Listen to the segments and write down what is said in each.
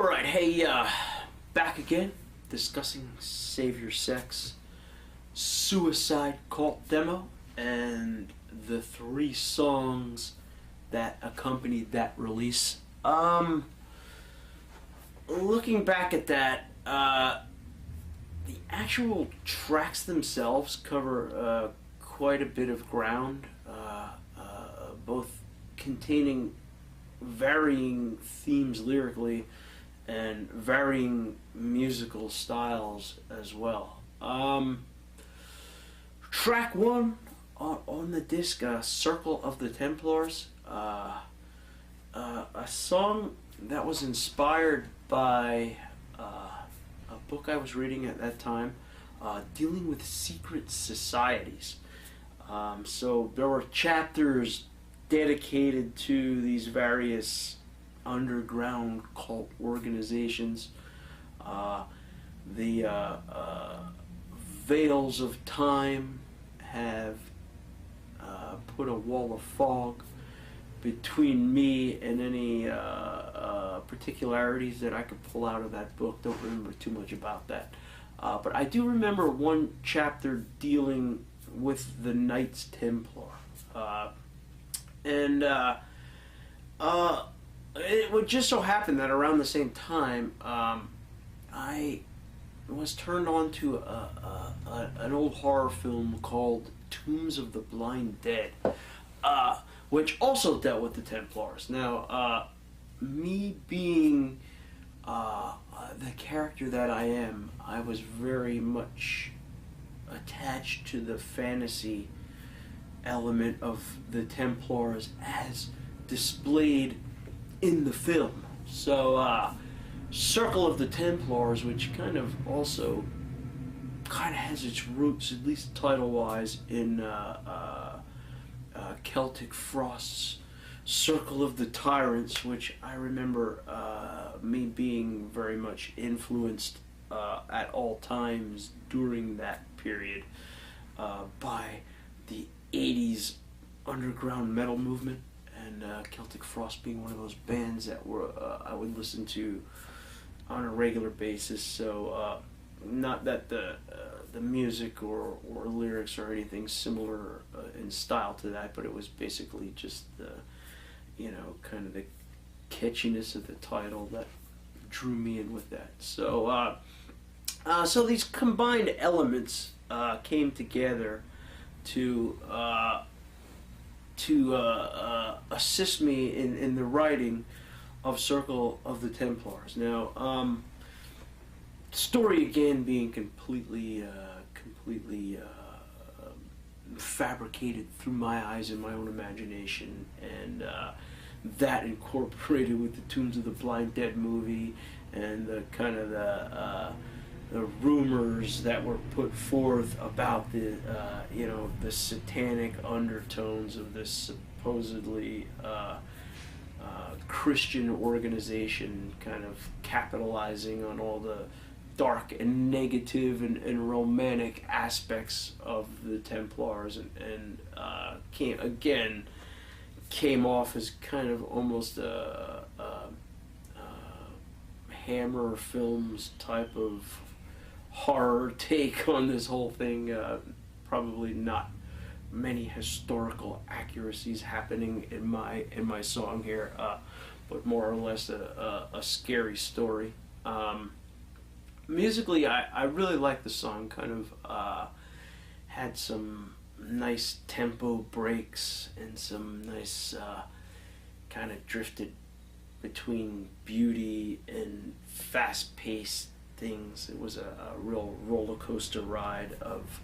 Alright, hey, back again, discussing Savior Sect's Suicide Cult demo and the 3 songs that accompanied that release. Looking back at that, the actual tracks themselves cover quite a bit of ground, both containing varying themes lyrically and varying musical styles as well. Track 1 on the disc, Circle of the Templars, a song that was inspired by a book I was reading at that time, dealing with secret societies. So there were chapters dedicated to these various underground cult organizations. The veils of time have put a wall of fog between me and any particularities that I could pull out of that book. Don't remember too much about that. But I do remember one chapter dealing with the Knights Templar. It would just so happen that around the same time, I was turned on to an old horror film called Tombs of the Blind Dead, which also dealt with the Templars. Now, me being the character that I am, I was very much attached to the fantasy element of the Templars as displayed in the film. So Circle of the Templars, which kind of also has its roots, at least title-wise, in Celtic Frost's Circle of the Tyrants, which I remember me being very much influenced at all times during that period by the 80s underground metal movement, and Celtic Frost being one of those bands that I would listen to on a regular basis. So not that the music or lyrics or anything similar in style to that, but it was basically just the kind of the catchiness of the title that drew me in with that. So so these combined elements came together to assist me in the writing of Circle of the Templars. Now, story again being completely fabricated through my eyes and my own imagination, and that incorporated with the Tombs of the Blind Dead movie and the kind of the rumors that were put forth about the the satanic undertones of this supposedly Christian organization, kind of capitalizing on all the dark and negative and romantic aspects of the Templars, and came off as kind of almost a Hammer Films type of horror take on this whole thing. Probably not many historical accuracies happening in my song here, but more or less a scary story. Musically, I really like the song. Kind of had some nice tempo breaks and some nice kind of drifted between beauty and fast-paced things. It was a real roller coaster ride of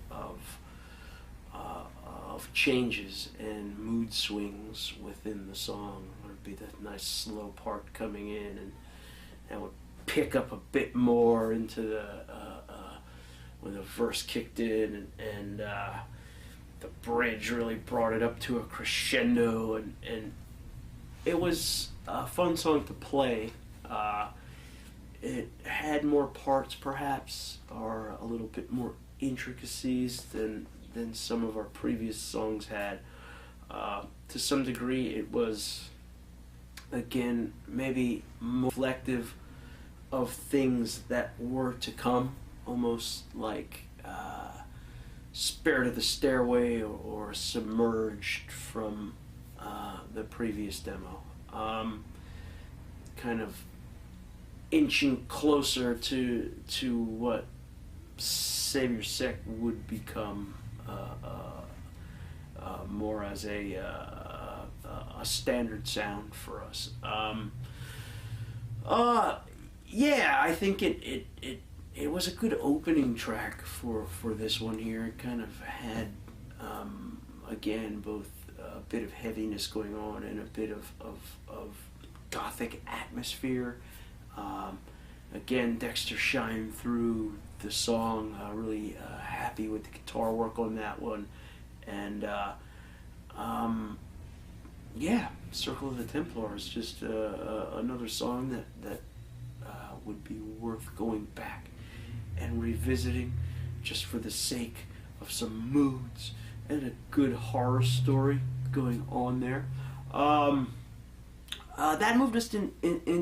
changes and mood swings within the song. There'd be that nice slow part coming in, and that would pick up a bit more into the when the verse kicked in, and the bridge really brought it up to a crescendo, and it was a fun song to play. It had more parts, perhaps, or a little bit more intricacies than some of our previous songs had. To some degree, it was, again, maybe more reflective of things that were to come, almost like Spirit of the Stairway or Submerged from the previous demo. Kind of inching closer to what Savior Sect would become more as a standard sound for us. Yeah, I think it was a good opening track for this one here. It kind of had, again, both a bit of heaviness going on and a bit of gothic atmosphere. Again, Dexter shined through the song. Really happy with the guitar work on that one. And yeah, Circle of the Templars, just another song that would be worth going back and revisiting just for the sake of some moods and a good horror story going on there. That moved us in